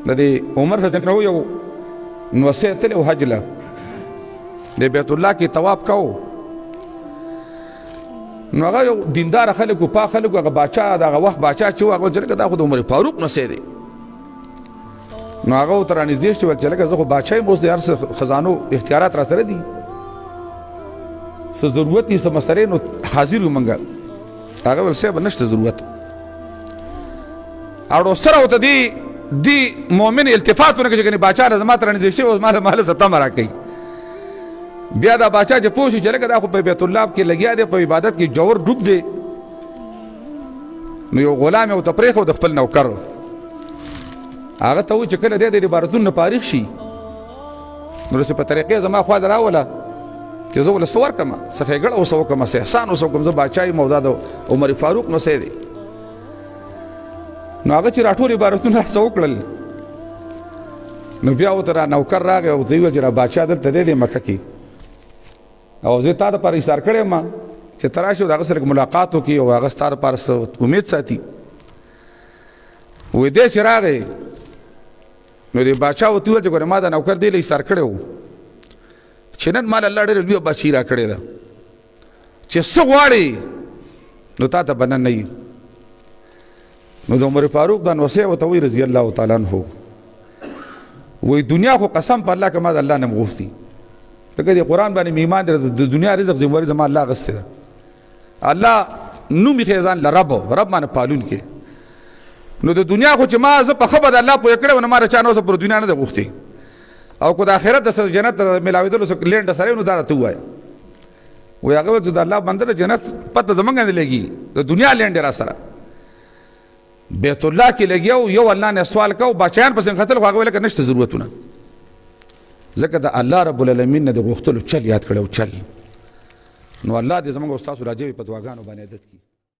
د دې عمر رضی الله عنه یو نوسی تللی و حج له د بیت الله کې طواف کوو نو هغه یو دینداره خلک و پاک خلک و هغه باچا د هغه وخت باچا چې و هغه چې لکه دا خو د عمر فاروق نوسی دی نو هغه ورته رانږدې شو چې لکه زه خو باچا یم اوس د هر څه خزانو اختیارات را سره دي څه ضرورت دي څه مسلې نو حاضر یو موږ هغه ویل صاحب نشته ضرورت او سره ورته دی مؤمن التفات ونه کوي چې باچا له زما ته رانږدې شوی اوس مال څه تمه راکوي بیا دا باچا چې پوه شي چې لکه دا خو په بیت الله کې لګیا دی په عبادت کې جوور ډوب دی نو یو غلام یې ورته پرېښود د خپل نوکر هغه ته وایي چې کله دی د عبادتونو نه فارغ شي نو داسې په طریقې زما خوا ته راوله چې زه ولې څه ورکړم څه ښېګړه اوسه وکړم څه احسان اوسه وکړم زه باچا یم او دا د عمر فاروق نوسی دی نو هغه چې راټول عبادتونه هر څه وکړل نو بیا ورته را نوکر راغی او ورته یې ویل چې را باچا دلته دی د مکه کې او زه تا دپاره ایثار کړی یم چې ته راشې د هغه سره ملاقات وکړي او هغه ستا دپاره څه امید ساتي وایي دی چې راغی نو د باچا ورته وویل چې ګوره ما دا نوکر دی له ایثار کړی و چې نن مال الله ډېره لویه بادشاهي را کړې ده چې څه غواړې نو تا ته به نن نه وي نو د عمر فاروق دا نوسی ورته وایي رضی الله تعالی عنه وایي دنیا خو قسم په الله که ما د الله نه م غوښتي لکه د قرآن باندې مې ایمان دی د دنیا رزق ذمواري زما الله اخیستی ده الله نوم ایښی ځان له رب باندې پالون کې نو د دنیا خو چې ما زه په ښه به د الله پوهې کړی و نو ما د چا نه اوسه پر دنیا نه ده غوښتې او که د آخرت د جنت د میلاوېدلو څه لینډه سره نو دا راته ووایه وایي هغه ویل چې د الله بنده د جنت پته زمونږ نه لګي د دنیا لینډې را سره بیت الله کې لګیا و یو الله نه سوال کو باچایان پسې ختل خو هغه ویل که نشته ضرورتونه ځکه د الله رب العالمین نه د غوښتلو چل یاد کړی او چل نو الله دې زموږ او ستاسو راجوي په دعاګانو باندې عادت کړي